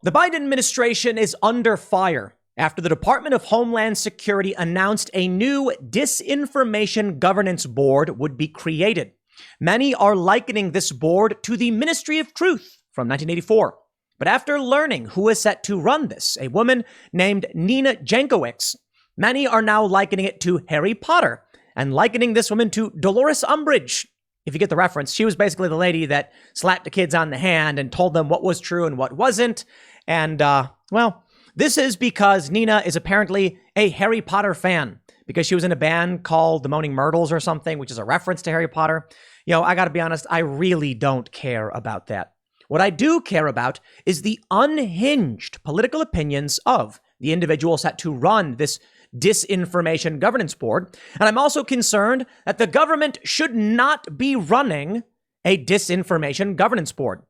The Biden administration is under fire after the Department of Homeland Security announced a new Disinformation Governance Board would be created. Many are likening this board to the Ministry of Truth from 1984. But after learning who is set to run this, a woman named Nina Jankowicz, many are now likening it to Harry Potter and likening this woman to Dolores Umbridge. If you get the reference, she was basically the lady that slapped the kids on the hand and told them what was true and what wasn't. And, well, this is because Nina is apparently a Harry Potter fan because she was in a band called the Moaning Myrtles or something, which is a reference to Harry Potter. I got to be honest, I really don't care about that. What I do care about is the unhinged political opinions of the individual set to run this Disinformation Governance Board. And I'm also concerned that the government should not be running a Disinformation Governance Board.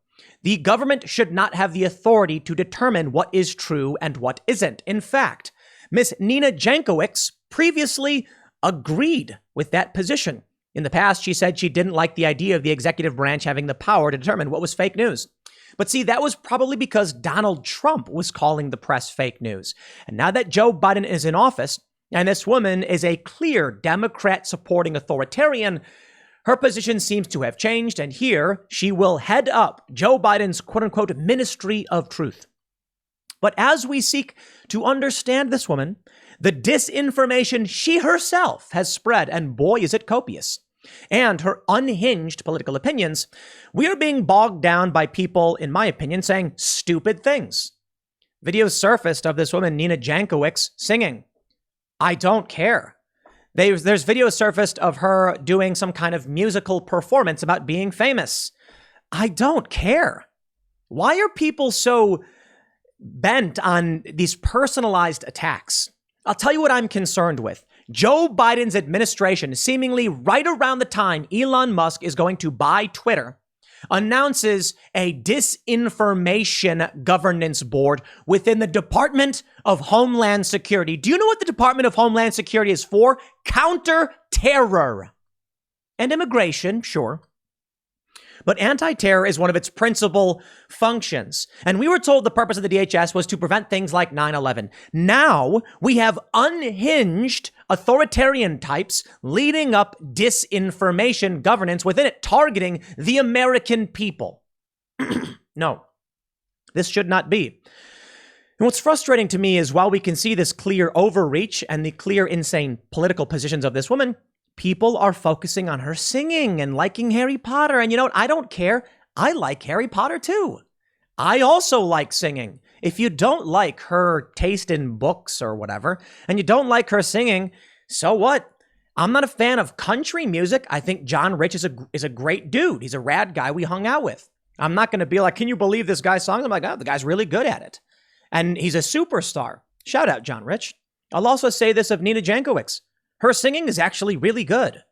The government should not have the authority to determine what is true and what isn't. In fact, Miss Nina Jankowicz previously agreed with that position. In the past, she said she didn't like the idea of the executive branch having the power to determine what was fake news. But see, that was probably because Donald Trump was calling the press fake news. And now that Joe Biden is in office, and this woman is a clear Democrat-supporting authoritarian, her position seems to have changed, and here she will head up Joe Biden's quote-unquote Ministry of Truth. But as we seek to understand this woman, the disinformation she herself has spread, and boy is it copious, and her unhinged political opinions, we are being bogged down by people, in my opinion, saying stupid things. Videos surfaced of this woman, Nina Jankowicz, singing, "I don't care." There's videos surfaced of her doing some kind of musical performance about being famous. I don't care. Why are people so bent on these personalized attacks? I'll tell you what I'm concerned with. Joe Biden's administration, seemingly right around the time Elon Musk is going to buy Twitter, announces a Disinformation Governance Board within the Department of Homeland Security. Do you know what the Department of Homeland Security is for? Counter-terror. And immigration, sure. But anti-terror is one of its principal functions. And we were told the purpose of the DHS was to prevent things like 9/11. Now we have unhinged authoritarian types leading up disinformation governance within it, targeting the American people. No, this should not be. And what's frustrating to me is while we can see this clear overreach and the clear insane political positions of this woman, people are focusing on her singing and liking Harry Potter. And you know what? I don't care. I like Harry Potter too. I also like singing. If you don't like her taste in books or whatever, and you don't like her singing, so what? I'm not a fan of country music. I think John Rich is a great dude. He's a rad guy we hung out with. I'm not going to be like, can you believe this guy's song? I'm like, oh, the guy's really good at it. And he's a superstar. Shout out, John Rich. I'll also say this of Nina Jankowicz. Her singing is actually really good.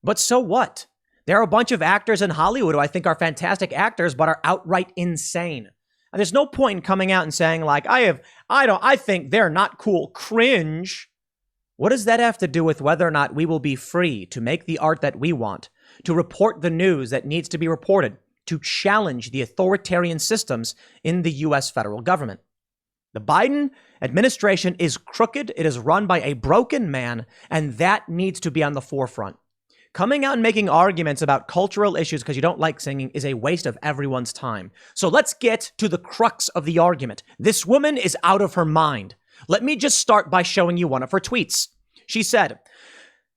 But so what? There are a bunch of actors in Hollywood who I think are fantastic actors, but are outright insane. And there's no point in coming out and saying like, I think they're not cool. Cringe. What does that have to do with whether or not we will be free to make the art that we want, to report the news that needs to be reported, to challenge the authoritarian systems in the U.S. federal government? The Biden administration is crooked. It is run by a broken man, and that needs to be on the forefront. Coming out and making arguments about cultural issues because you don't like singing is a waste of everyone's time. So let's get to the crux of the argument. This woman is out of her mind. Let me just start by showing you one of her tweets. She said,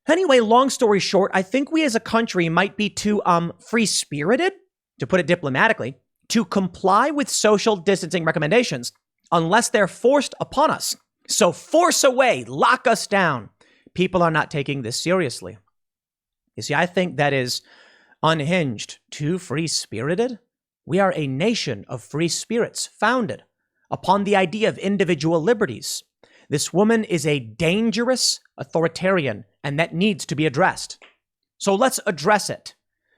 anyway, long story short, I think we as a country might be too free-spirited, to put it diplomatically, to comply with social distancing recommendations unless they're forced upon us. So force away, lock us down. People are not taking this seriously. You see, I think that is unhinged, too free-spirited. We are a nation of free spirits founded upon the idea of individual liberties. This woman is a dangerous authoritarian, and that needs to be addressed. So let's address it.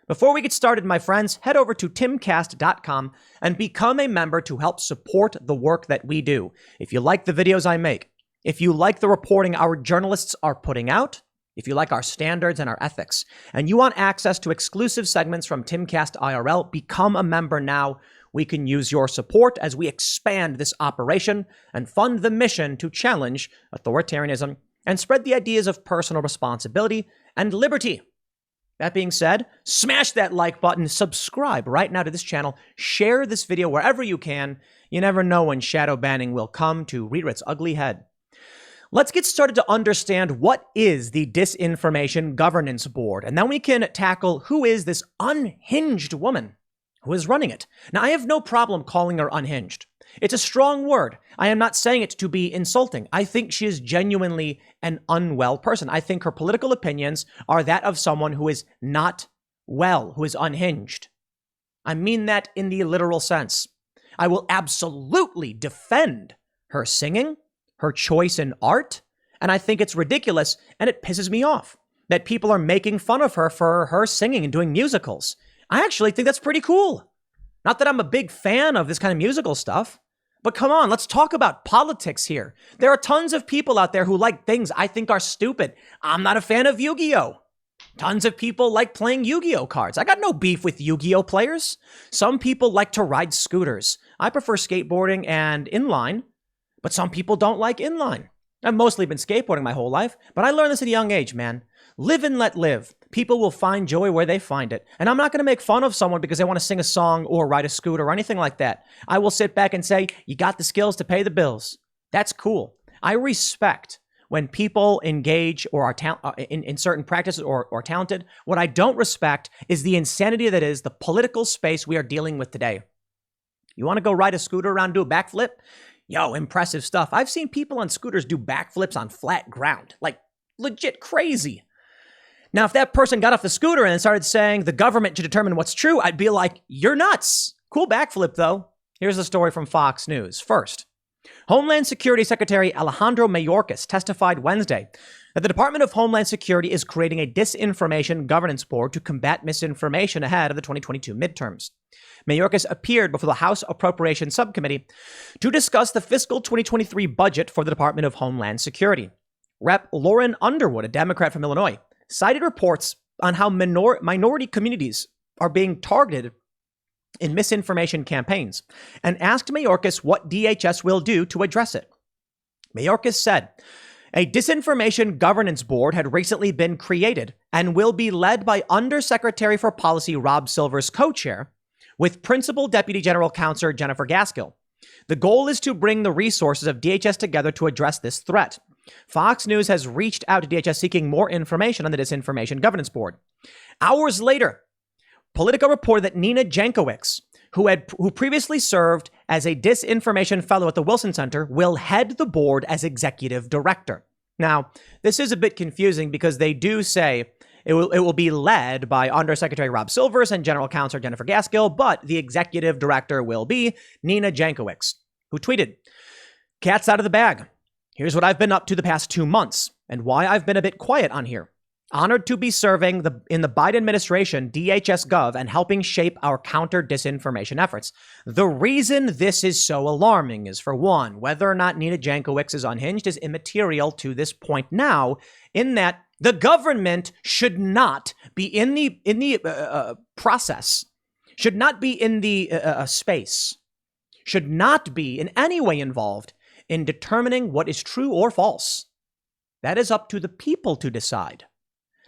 Before we get started, my friends, head over to timcast.com and become a member to help support the work that we do. If you like the videos I make, if you like the reporting our journalists are putting out, if you like our standards and our ethics, and you want access to exclusive segments from Timcast IRL, become a member now. we can use your support as we expand this operation and fund the mission to challenge authoritarianism and spread the ideas of personal responsibility and liberty. That being said, smash that like button, subscribe right now to this channel, share this video wherever you can. You never know when shadow banning will come to rear its ugly head. Let's get started to understand what is the Disinformation Governance Board, and then we can tackle who is this unhinged woman who is running it. Now, I have no problem calling her unhinged. It's a strong word. I am not saying it to be insulting. I think she is genuinely an unwell person. I think her political opinions are that of someone who is not well, who is unhinged. I mean that in the literal sense. I will absolutely defend her singing, her choice in art, and I think it's ridiculous and it pisses me off that people are making fun of her for her singing and doing musicals. I actually think that's pretty cool. Not that I'm a big fan of this kind of musical stuff, but come on, let's talk about politics here. There are tons of people out there who like things I think are stupid. I'm not a fan of Yu-Gi-Oh! Tons of people like playing Yu-Gi-Oh! Cards. I got no beef with Yu-Gi-Oh! Players. Some people like to ride scooters. I prefer skateboarding and inline, but some people don't like inline. I've mostly been skateboarding my whole life, but I learned this at a young age, man. Live and let live. People will find joy where they find it. And I'm not going to make fun of someone because they want to sing a song or ride a scooter or anything like that. I will sit back and say, you got the skills to pay the bills. That's cool. I respect when people engage or are in certain practices or talented. What I don't respect is the insanity that is the political space we are dealing with today. You want to go ride a scooter around, do a backflip? Yo, impressive stuff. I've seen people on scooters do backflips on flat ground. Like, legit crazy. Now, if that person got off the scooter and started saying the government should determine what's true, I'd be like, you're nuts. Cool backflip, though. Here's the story from Fox News. First, Homeland Security Secretary Alejandro Mayorkas testified Wednesday that the Department of Homeland Security is creating a disinformation governance board to combat misinformation ahead of the 2022 midterms. Mayorkas appeared before the House Appropriations Subcommittee to discuss the fiscal 2023 budget for the Department of Homeland Security. Rep. Lauren Underwood, a Democrat from Illinois, cited reports on how minority communities are being targeted in misinformation campaigns and asked Mayorkas what DHS will do to address it. Mayorkas said a disinformation governance board had recently been created and will be led by Undersecretary for Policy Rob Silver's co-chair with Principal Deputy General Counsel Jennifer Gaskill. The goal is to bring the resources of DHS together to address this threat. Fox News has reached out to DHS seeking more information on the Disinformation Governance Board. Hours later, Politico reported that Nina Jankowicz, who previously served as a disinformation fellow at the Wilson Center, will head the board as executive director. Now, this is a bit confusing because they do say it will be led by Undersecretary Rob Silvers and General Counsel Jennifer Gaskill, but the executive director will be Nina Jankowicz, who tweeted, "Cat's out of the bag. Here's what I've been up to the past 2 months and why I've been a bit quiet on here. Honored to be serving in the Biden administration, DHS Gov, and helping shape our counter-disinformation efforts. The reason this is so alarming is, for one, whether or not Nina Jankowicz is unhinged is immaterial to this point now, in that the government should not be in the process, should not be in the space, should not be in any way involved in determining what is true or false. That is up to the people to decide.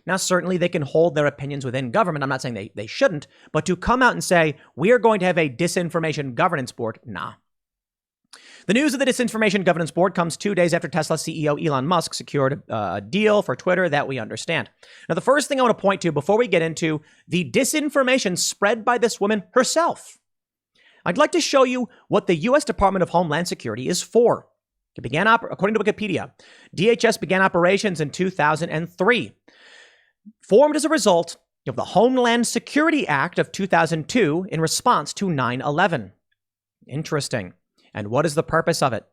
Now, certainly they can hold their opinions within government. I'm not saying they shouldn't, but to come out and say, we are going to have a disinformation governance board, nah. The news of the Disinformation Governance Board comes 2 days after Tesla CEO Elon Musk secured a deal for Twitter that we understand. Now, the first thing I want to point to before we get into the disinformation spread by this woman herself, I'd like to show you what the U.S. Department of Homeland Security is for. It began, according to Wikipedia, DHS began operations in 2003. Formed as a result of the Homeland Security Act of 2002 in response to 9/11. Interesting. And what is the purpose of it?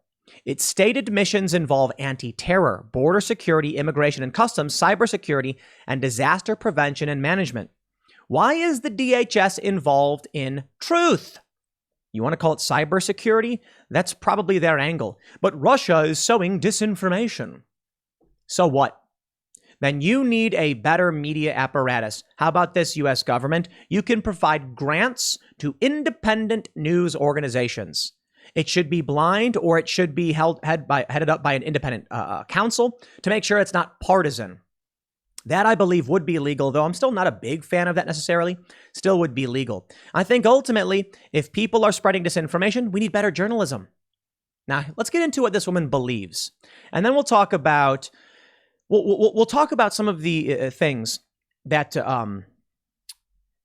Its stated missions involve anti-terror, border security, immigration and customs, cybersecurity, and disaster prevention and management. Why is the DHS involved in truth? You want to call it cybersecurity? That's probably their angle. But Russia is sowing disinformation. So what? Then you need a better media apparatus. How about this, U.S. government? You can provide grants to independent news organizations. It should be blind, or it should be headed up by an independent council to make sure it's not partisan. That, I believe, would be legal, though I'm still not a big fan of that necessarily. Still would be legal. I think ultimately, if people are spreading disinformation, we need better journalism. Now, let's get into what this woman believes, and then we'll talk about we'll talk about some of the things that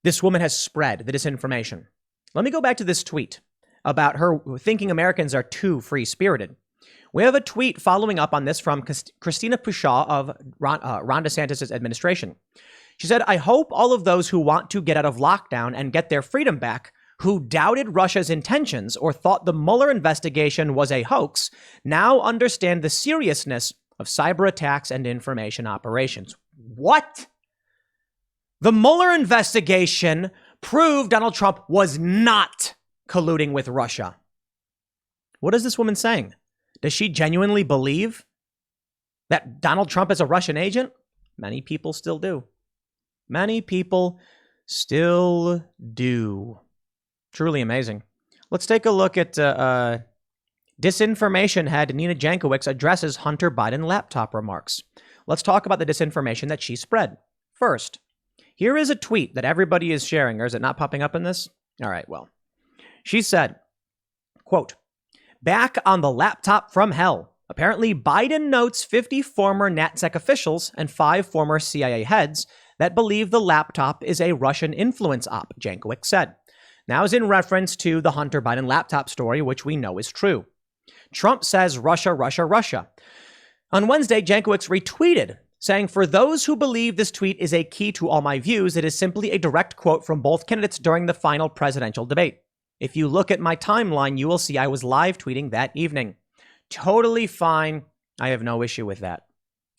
this woman has spread, the disinformation. Let me go back to this tweet about her thinking Americans are too free-spirited. We have a tweet following up on this from Christina Pushaw of Ron DeSantis' administration. She said, I hope all of those who want to get out of lockdown and get their freedom back, who doubted Russia's intentions or thought the Mueller investigation was a hoax, now understand the seriousness of cyber attacks and information operations. What? The Mueller investigation proved Donald Trump was not colluding with Russia. What is this woman saying? Does she genuinely believe that Donald Trump is a Russian agent? Many people still do. Many people still do. Truly amazing. Let's take a look at Disinformation head Nina Jankowicz addresses Hunter Biden laptop remarks. Let's talk about the disinformation that she spread. First, here is a tweet that everybody is sharing. Or is it not popping up in this? All right, well. She said, quote, back on the laptop from hell. Apparently, Biden notes 50 former NatSec officials and 5 former CIA heads that believe the laptop is a Russian influence op, Jankowicz said. Now is in reference to the Hunter Biden laptop story, which we know is true. Trump says Russia, Russia, Russia. On Wednesday, Jankowicz retweeted, saying, for those who believe this tweet is a key to all my views, it is simply a direct quote from both candidates during the final presidential debate. If you look at my timeline, you will see I was live tweeting that evening. Totally fine. I have no issue with that.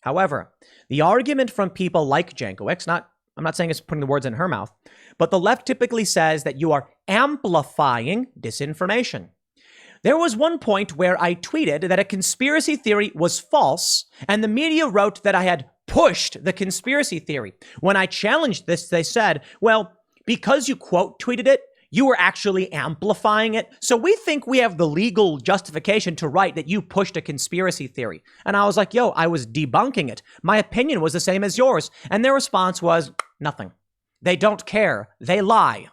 However, the argument from people like Jankowicz, I'm not saying it's putting the words in her mouth, but the left typically says that you are amplifying disinformation. There was one point where I tweeted that a conspiracy theory was false, and the media wrote that I had pushed the conspiracy theory. When I challenged this, they said, well, because you quote tweeted it, you were actually amplifying it. So we think we have the legal justification to write that you pushed a conspiracy theory. And I was like, yo, I was debunking it. My opinion was the same as yours. And their response was nothing. They don't care. They lie.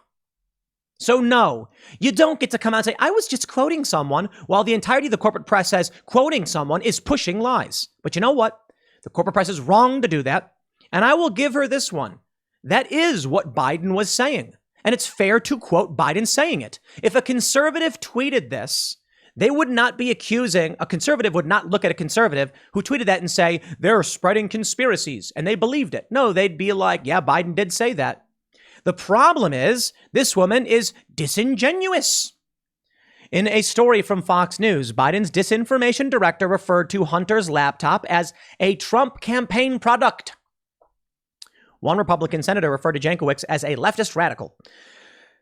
So no, you don't get to come out and say, I was just quoting someone, while the entirety of the corporate press says quoting someone is pushing lies. But you know what? The corporate press is wrong to do that. And I will give her this one. That is what Biden was saying. And it's fair to quote Biden saying it. If a conservative tweeted this, they would not be accusing, a conservative would not look at a conservative who tweeted that and say, they're spreading conspiracies, and they believed it. No, they'd be like, yeah, Biden did say that. The problem is, this woman is disingenuous. In a story from Fox News, Biden's disinformation director referred to Hunter's laptop as a Trump campaign product. One Republican senator referred to Jankowicz as a leftist radical.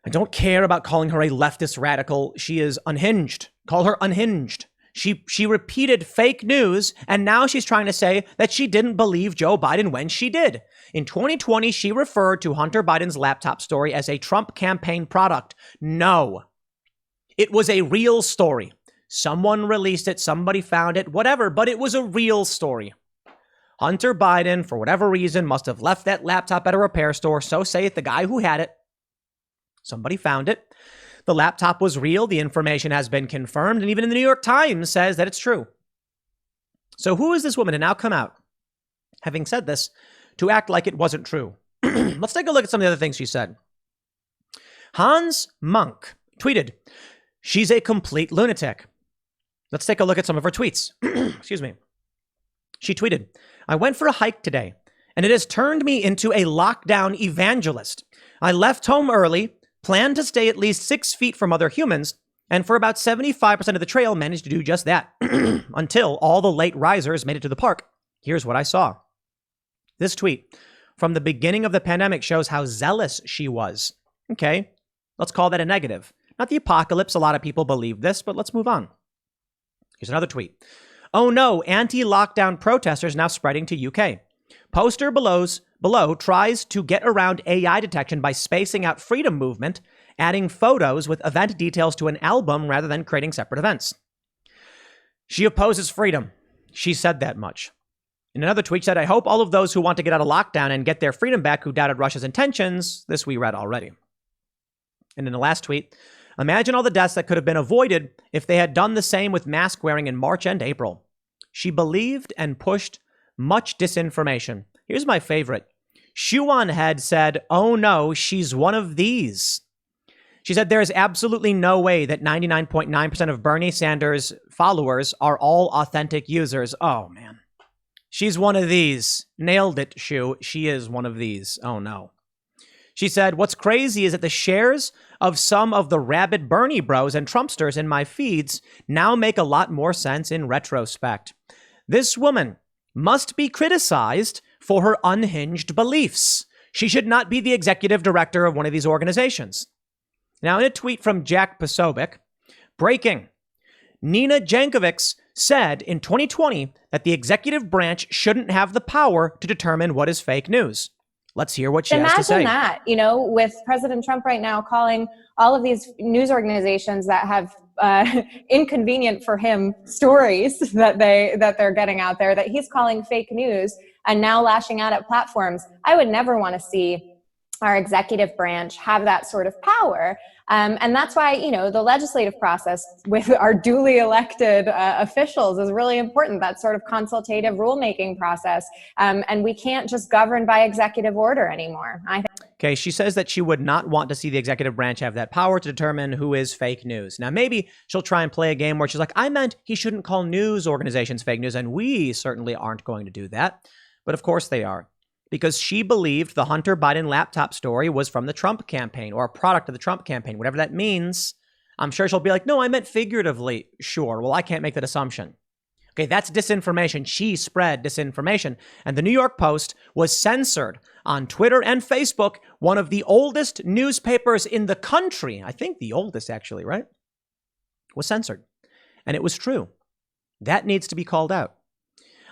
I don't care about calling her a leftist radical. She is unhinged. Call her unhinged. She repeated fake news, and now she's trying to say that she didn't believe Joe Biden when she did. In 2020, she referred to Hunter Biden's laptop story as a Trump campaign product. No. It was a real story. Someone released it, somebody found it, whatever, but it was a real story. Hunter Biden, for whatever reason, must have left that laptop at a repair store, so saith the guy who had it. Somebody found it. The laptop was real. The information has been confirmed, and even in the New York Times says that it's true. So who is this woman to now come out, having said this, to act like it wasn't true? Let's take a look at some of the other things she said. Hans Monk tweeted, she's a complete lunatic. Let's take a look at some of her tweets. Excuse me. She tweeted, I went for a hike today, and it has turned me into a lockdown evangelist. I left home early, planned to stay at least 6 feet from other humans, and for about 75% of the trail managed to do just that, until all the late risers made it to the park. Here's what I saw. This tweet from the beginning of the pandemic shows how zealous she was. Okay, let's call that a negative. Not the apocalypse. A lot of people believe this, but let's move on. Here's another tweet. Oh no, anti-lockdown protesters now spreading to UK. Poster below tries to get around AI detection by spacing out freedom movement adding photos with event details to an album rather than creating separate events. She opposes freedom. She said that much. In another tweet, she said, I hope all of those who want to get out of lockdown and get their freedom back who doubted Russia's intentions. This we read already. And in the last tweet, imagine all the deaths that could have been avoided if they had done the same with mask wearing in March and April. She believed and pushed much disinformation. Here's my favorite. Shuan Head said, oh no, she's one of these. She said there is absolutely no way that 99.9% of Bernie Sanders followers are all authentic users. Oh, man. She's one of these. Nailed it, Shu. She is one of these. Oh, no. She said, what's crazy is that the shares of some of the rabid Bernie bros and Trumpsters in my feeds now make a lot more sense in retrospect. This woman must be criticized for her unhinged beliefs. She should not be the executive director of one of these organizations. Now, in a tweet from Jack Posobiec, breaking, Nina Jankowicz said in 2020 that the executive branch shouldn't have the power to determine what is fake news. Let's hear what she has to say. Imagine that, you know, with President Trump right now calling all of these news organizations that have inconvenient for him stories that they're getting out there, that he's calling fake news and now lashing out at platforms. I would never want to see our executive branch have that sort of power. And that's why, you know, the legislative process with our duly elected officials is really important, that sort of consultative rulemaking process. And we can't just govern by executive order anymore. Okay, she says that she would not want to see the executive branch have that power to determine who is fake news. Now, maybe she'll try and play a game where she's like, I meant he shouldn't call news organizations fake news, and we certainly aren't going to do that. But of course they are. Because she believed the Hunter Biden laptop story was from the Trump campaign or a product of the Trump campaign, whatever that means. I'm sure she'll be like, no, I meant figuratively. Sure. Well, I can't make that assumption. Okay, that's disinformation. She spread disinformation. And the New York Post was censored on Twitter and Facebook, one of the oldest newspapers in the country. I think the oldest, actually, right? Was censored. And it was true. That needs to be called out.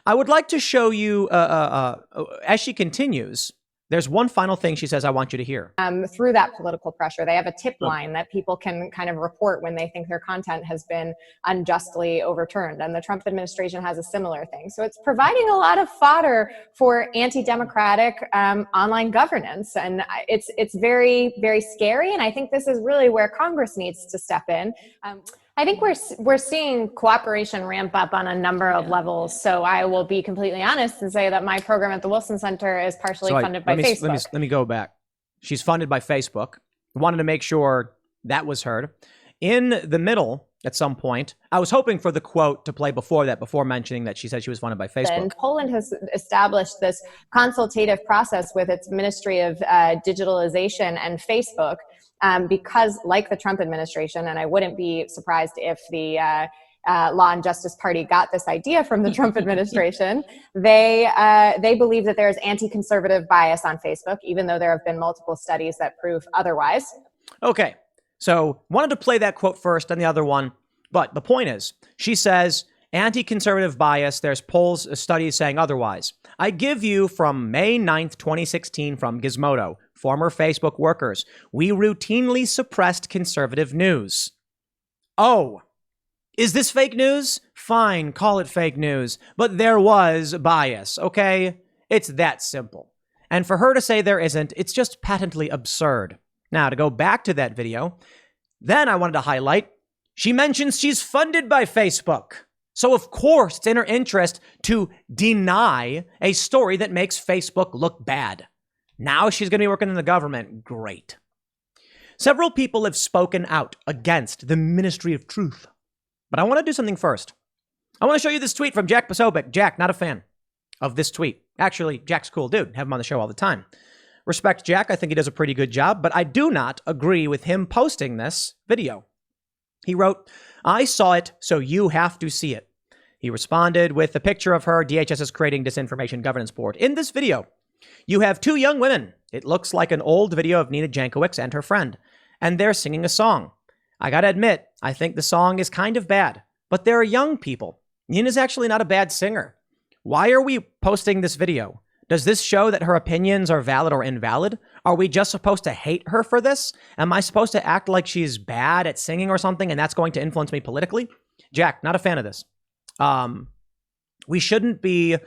I would like to show you, as she continues, there's one final thing she says I want you to hear. Through that political pressure, they have a tip line that people can kind of report when they think their content has been unjustly overturned. And the Trump administration has a similar thing. So it's providing a lot of fodder for anti-democratic online governance. And it's very, very scary. And I think this is really where Congress needs to step in. I think we're seeing cooperation ramp up on a number of levels. So I will be completely honest and say that my program at the Wilson Center is partially funded by Facebook. Let me go back. She's funded by Facebook. Wanted to make sure that was heard. In the middle, at some point, I was hoping for the quote to play before that, before mentioning that she said she was funded by Facebook. And Poland has established this consultative process with its Ministry of Digitalization and Facebook. Because like the Trump administration, and I wouldn't be surprised if the Law and Justice Party got this idea from the Trump administration, they believe that there's anti-conservative bias on Facebook, even though there have been multiple studies that prove otherwise. Okay, so wanted to play that quote first and the other one, but the point is, she says, anti-conservative bias, there's polls, studies saying otherwise. I give you from May 9th, 2016 from Gizmodo, former Facebook workers. We routinely suppressed conservative news. Oh, is this fake news? Fine, call it fake news. But there was bias, okay? It's that simple. And for her to say there isn't, it's just patently absurd. Now, to go back to that video, then I wanted to highlight, she mentions she's funded by Facebook. So, of course, it's in her interest to deny a story that makes Facebook look bad. Now she's going to be working in the government. Great. Several people have spoken out against the Ministry of Truth. But I want to do something first. I want to show you this tweet from Jack Posobiec. Jack, not a fan of this tweet. Actually, Jack's a cool dude. Have him on the show all the time. Respect Jack. I think he does a pretty good job. But I do not agree with him posting this video. He wrote, I saw it, so you have to see it. He responded with a picture of her. DHS is creating Disinformation Governance Board. In this video, you have two young women. It looks like an old video of Nina Jankowicz and her friend, and they're singing a song. I gotta admit, I think the song is kind of bad, but they're young people. Nina's actually not a bad singer. Why are we posting this video? Does this show that her opinions are valid or invalid? Are we just supposed to hate her for this? Am I supposed to act like she's bad at singing or something and that's going to influence me politically? Jack, not a fan of this. We shouldn't be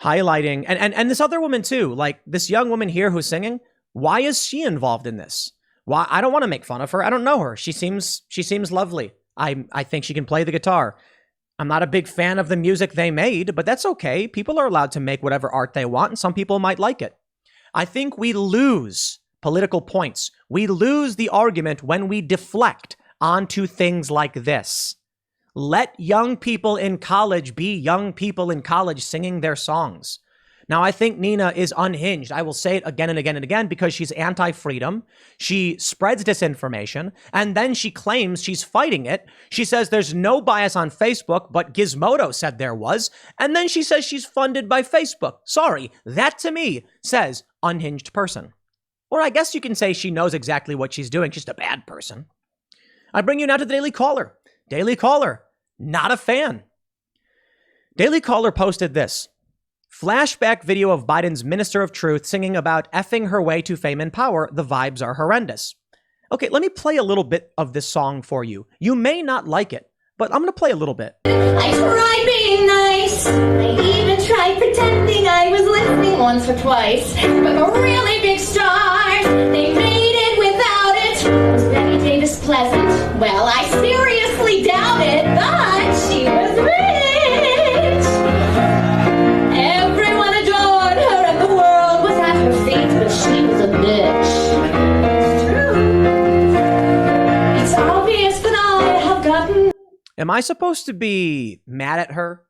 highlighting, and this other woman too, like this young woman here who's singing, why is she involved in this? Why? I don't want to make fun of her. I don't know her. She seems lovely. I think she can play the guitar. I'm not a big fan of the music they made, but that's okay. People are allowed to make whatever art they want, and some people might like it. I think we lose political points. We lose the argument when we deflect onto things like this. Let young people in college be young people in college singing their songs. Now, I think Nina is unhinged. I will say it again and again and again because she's anti-freedom. She spreads disinformation, and then she claims she's fighting it. She says there's no bias on Facebook, but Gizmodo said there was. And then she says she's funded by Facebook. Sorry, that to me says unhinged person. Or I guess you can say she knows exactly what she's doing. She's just a bad person. I bring you now to the Daily Caller. Daily Caller, not a fan. Daily Caller posted this. Flashback video of Biden's Minister of Truth singing about effing her way to fame and power. The vibes are horrendous. Okay, let me play a little bit of this song for you. You may not like it, but I'm going to play a little bit. I tried being nice. I even tried pretending I was listening once or twice. But the really big stars, they made it without it. Was Betty Davis pleasant? Well, I seriously doubt it, but she was rich. Everyone adored her and the world was at her feet, but she was a bitch. It's true. It's obvious that I have gotten... Am I supposed to be mad at her?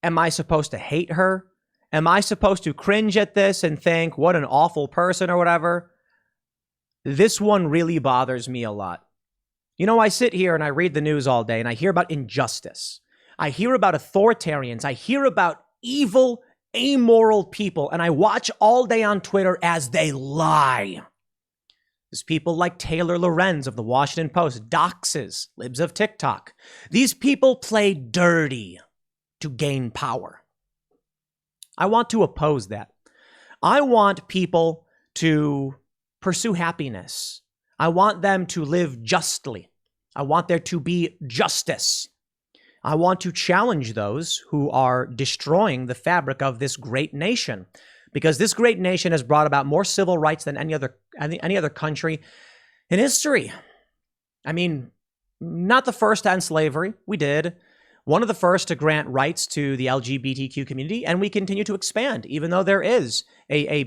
Am I supposed to hate her? Am I supposed to cringe at this and think, what an awful person or whatever? This one really bothers me a lot. You know, I sit here and I read the news all day and I hear about injustice. I hear about authoritarians. I hear about evil, amoral people. And I watch all day on Twitter as they lie. There's people like Taylor Lorenz of the Washington Post, doxes, libs of TikTok. These people play dirty to gain power. I want to oppose that. I want people to pursue happiness. I want them to live justly. I want there to be justice. I want to challenge those who are destroying the fabric of this great nation, because this great nation has brought about more civil rights than any other country in history. I mean, not the first to end slavery. We did. One of the first to grant rights to the LGBTQ community, and we continue to expand, even though there is a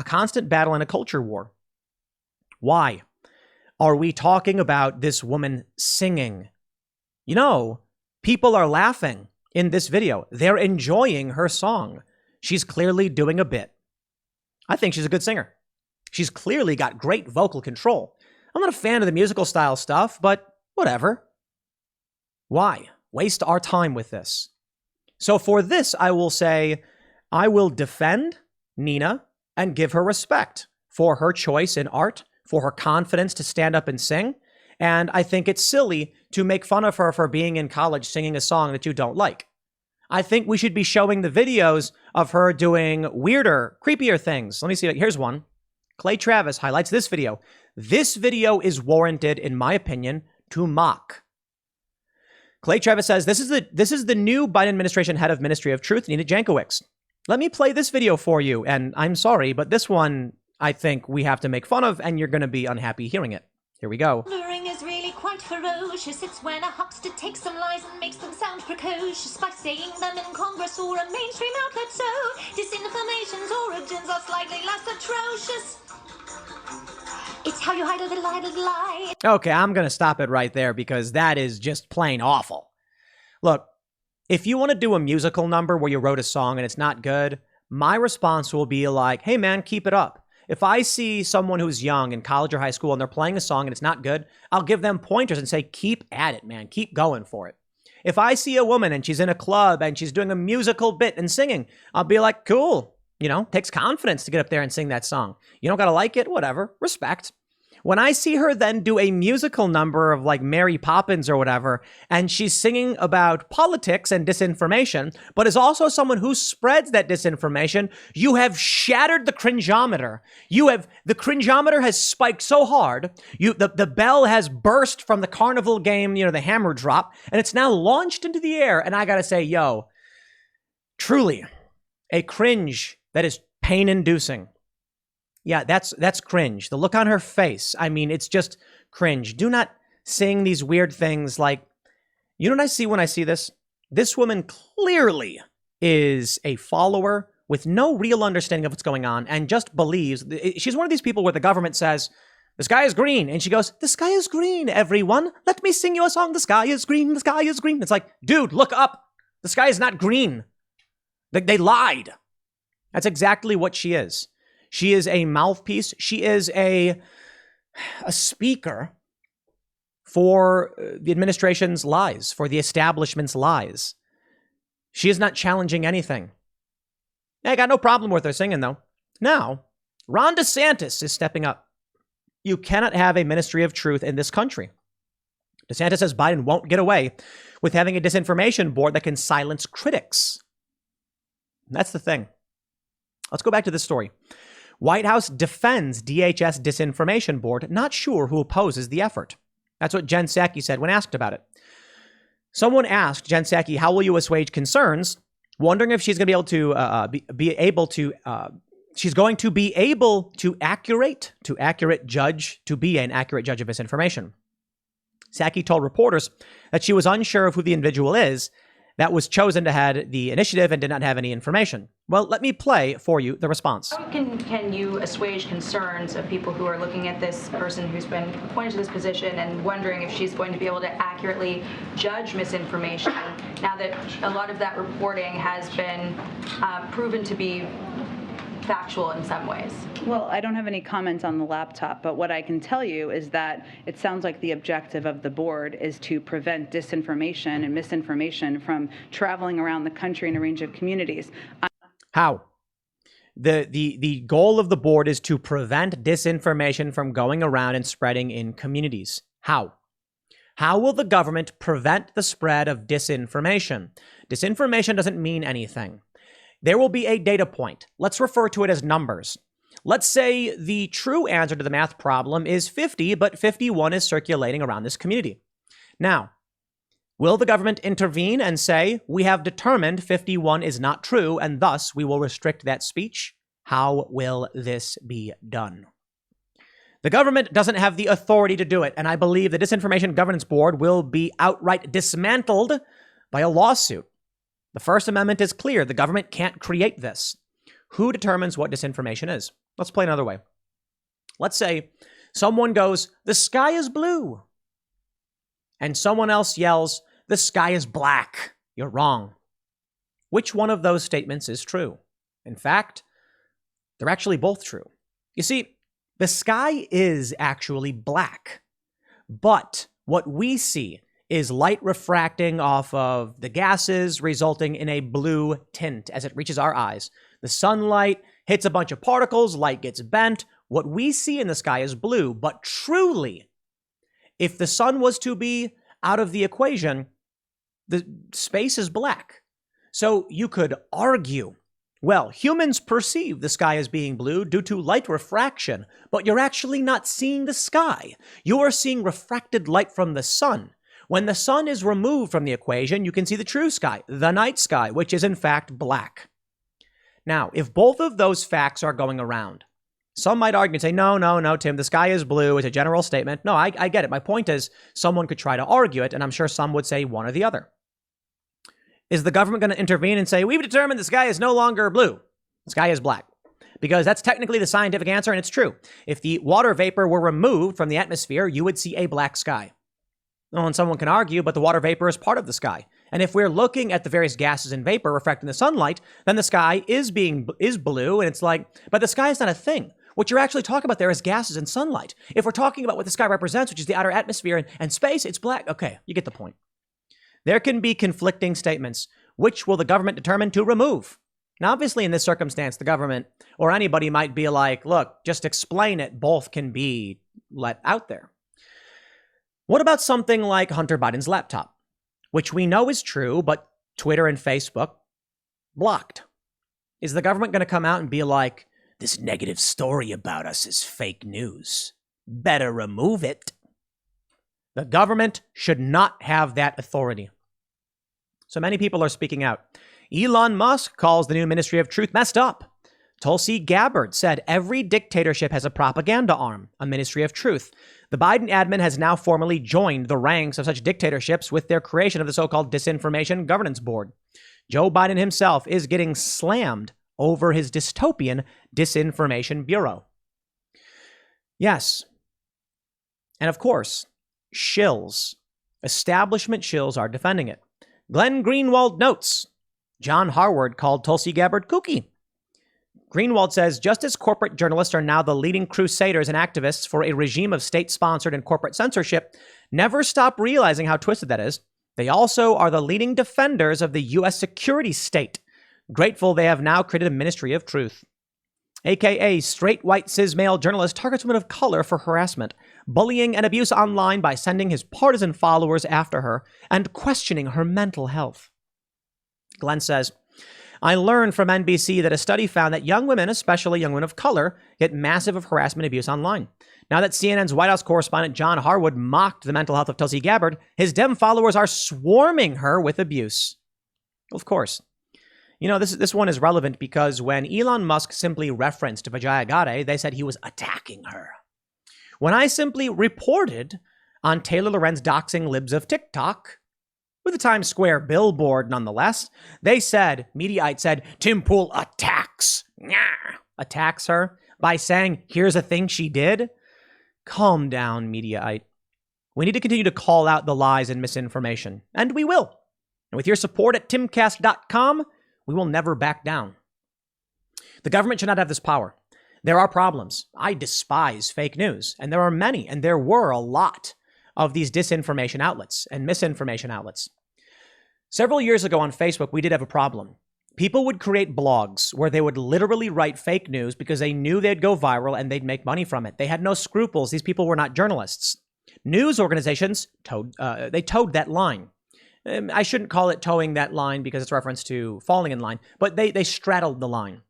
constant battle and a culture war. Why are we talking about this woman singing? You know, people are laughing in this video. They're enjoying her song. She's clearly doing a bit. I think she's a good singer. She's clearly got great vocal control. I'm not a fan of the musical style stuff, but whatever. Why waste our time with this? So for this, I will say, I will defend Nina and give her respect for her choice in art, for her confidence to stand up and sing. And I think it's silly to make fun of her for being in college singing a song that you don't like. I think we should be showing the videos of her doing weirder, creepier things. Let me see. Here's one. Clay Travis highlights this video. This video is warranted, in my opinion, to mock. Clay Travis says, this is the new Biden administration head of Ministry of Truth, Nina Jankowicz. Let me play this video for you. And I'm sorry, but this one, I think we have to make fun of, and you're going to be unhappy hearing it. Here we go. Is really quite ferocious. It's when a huckster takes some lies and makes them sound precocious by saying them in Congress or a mainstream outlet. So disinformation's origins are slightly less atrocious. It's how you hide a little lie. Okay, I'm going to stop it right there because that is just plain awful. Look, if you want to do a musical number where you wrote a song and it's not good, my response will be like, hey man, keep it up. If I see someone who's young in college or high school and they're playing a song and it's not good, I'll give them pointers and say, keep at it, man. Keep going for it. If I see a woman and she's in a club and she's doing a musical bit and singing, I'll be like, cool. You know, takes confidence to get up there and sing that song. You don't got to like it, whatever, respect. When I see her then do a musical number of like Mary Poppins or whatever, and she's singing about politics and disinformation, but is also someone who spreads that disinformation, you have shattered the cringeometer. The cringeometer has spiked so hard, the bell has burst from the carnival game, the hammer drop, and it's now launched into the air. And I gotta say, yo, truly a cringe that is pain-inducing. Yeah, that's cringe. The look on her face, I mean, it's just cringe. Do not sing these weird things like, you know what I see when I see this? This woman clearly is a follower with no real understanding of what's going on and just believes. She's one of these people where the government says, the sky is green. And she goes, the sky is green, everyone. Let me sing you a song. The sky is green. The sky is green. It's like, dude, look up. The sky is not green. They lied. That's exactly what she is. She is a mouthpiece. She is a speaker for the administration's lies, for the establishment's lies. She is not challenging anything. I got no problem with her singing, though. Now, Ron DeSantis is stepping up. You cannot have a ministry of truth in this country. DeSantis says Biden won't get away with having a disinformation board that can silence critics. That's the thing. Let's go back to this story. White House defends DHS disinformation board, not sure who opposes the effort. That's what Jen Psaki said when asked about it. Someone asked Jen Psaki, how will you assuage concerns, wondering if she's going to be able to be an accurate judge of misinformation. Psaki told reporters that she was unsure of who the individual is that was chosen to head the initiative and did not have any information. Well, let me play for you the response. How can you assuage concerns of people who are looking at this person who's been appointed to this position and wondering if she's going to be able to accurately judge misinformation now that a lot of that reporting has been proven to be factual in some ways? Well, I don't have any comments on the laptop, but what I can tell you is that it sounds like the objective of the board is to prevent disinformation and misinformation from traveling around the country in a range of communities. How? The goal of the board is to prevent disinformation from going around and spreading in communities. How? How will the government prevent the spread of disinformation? Disinformation doesn't mean anything. There will be a data point. Let's refer to it as numbers. Let's say the true answer to the math problem is 50, but 51 is circulating around this community. Now, will the government intervene and say, we have determined 51 is not true, and thus we will restrict that speech? How will this be done? The government doesn't have the authority to do it, and I believe the Disinformation Governance Board will be outright dismantled by a lawsuit. The First Amendment is clear. The government can't create this. Who determines what disinformation is? Let's play another way. Let's say someone goes, the sky is blue. And someone else yells, the sky is black. You're wrong. Which one of those statements is true? In fact, they're actually both true. You see, the sky is actually black. But what we see is light refracting off of the gases, resulting in a blue tint as it reaches our eyes. The sunlight hits a bunch of particles, light gets bent. What we see in the sky is blue, but truly, if the sun was to be out of the equation, the space is black. So you could argue, well, humans perceive the sky as being blue due to light refraction, but you're actually not seeing the sky. You are seeing refracted light from the sun. When the sun is removed from the equation, you can see the true sky, the night sky, which is in fact black. Now, if both of those facts are going around, some might argue and say, no, Tim, the sky is blue. It's a general statement. No, I get it. My point is someone could try to argue it, and I'm sure some would say one or the other. Is the government going to intervene and say, we've determined the sky is no longer blue, the sky is black? Because that's technically the scientific answer, and it's true. If the water vapor were removed from the atmosphere, you would see a black sky. Well, and someone can argue, but the water vapor is part of the sky. And if we're looking at the various gases and vapor reflecting the sunlight, then the sky is blue, and it's like, but the sky is not a thing. What you're actually talking about there is gases and sunlight. If we're talking about what the sky represents, which is the outer atmosphere and space, it's black. Okay, you get the point. There can be conflicting statements. Which will the government determine to remove? Now, obviously, in this circumstance, the government or anybody might be like, look, just explain it. Both can be let out there. What about something like Hunter Biden's laptop, which we know is true, but Twitter and Facebook blocked? Is the government going to come out and be like, this negative story about us is fake news? Better remove it. The government should not have that authority. So many people are speaking out. Elon Musk calls the new Ministry of Truth messed up. Tulsi Gabbard said every dictatorship has a propaganda arm, a Ministry of Truth. The Biden admin has now formally joined the ranks of such dictatorships with their creation of the so-called Disinformation Governance Board. Joe Biden himself is getting slammed over his dystopian Disinformation Bureau. Yes. And of course, shills, establishment shills are defending it. Glenn Greenwald notes, John Harward called Tulsi Gabbard kooky. Greenwald says, just as corporate journalists are now the leading crusaders and activists for a regime of state-sponsored and corporate censorship, never stop realizing how twisted that is. They also are the leading defenders of the U.S. security state. Grateful they have now created a Ministry of Truth. AKA straight white cis male journalist targets women of color for harassment, bullying and abuse online by sending his partisan followers after her and questioning her mental health. Glenn says, I learned from NBC that a study found that young women, especially young women of color, get massive of harassment and abuse online. Now that CNN's White House correspondent John Harwood mocked the mental health of Tulsi Gabbard, his Dem followers are swarming her with abuse. Of course. You know, this one is relevant because when Elon Musk simply referenced Vijayagade, they said he was attacking her. When I simply reported on Taylor Lorenz doxing libs of TikTok, with a Times Square billboard nonetheless, they said, Mediaite said, Tim Pool attacks her by saying, here's a thing she did. Calm down, Mediaite. We need to continue to call out the lies and misinformation, and we will. And with your support at timcast.com, we will never back down. The government should not have this power. There are problems. I despise fake news, and there are many, and there were a lot of these disinformation outlets and misinformation outlets. Several years ago on Facebook, we did have a problem. People would create blogs where they would literally write fake news because they knew they'd go viral and they'd make money from it. They had no scruples. These people were not journalists. News organizations towed that line. I shouldn't call it towing that line because it's a reference to falling in line, but they straddled the line.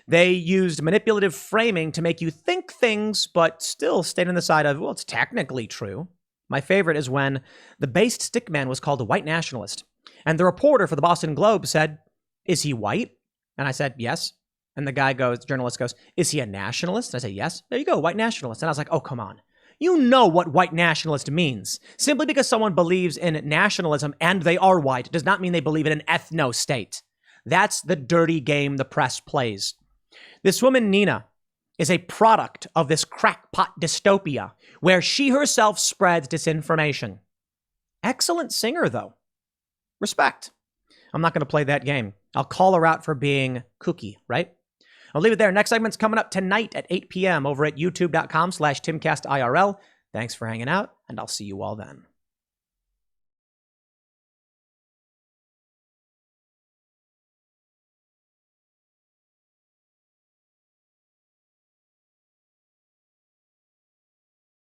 They used manipulative framing to make you think things, but still stayed on the side of, well, it's technically true. My favorite is when the based stickman was called a white nationalist. And the reporter for the Boston Globe said, is he white? And I said, yes. And the journalist goes, is he a nationalist? And I said, yes. There you go, white nationalist. And I was like, oh, come on. You know what white nationalist means. Simply because someone believes in nationalism and they are white does not mean they believe in an ethno-state. That's the dirty game the press plays. This woman, Nina, is a product of this crackpot dystopia where she herself spreads disinformation. Excellent singer, though. Respect. I'm not going to play that game. I'll call her out for being kooky, right? I'll leave it there. Next segment's coming up tonight at 8 p.m. over at youtube.com/TimCastIRL. Thanks for hanging out, and I'll see you all then.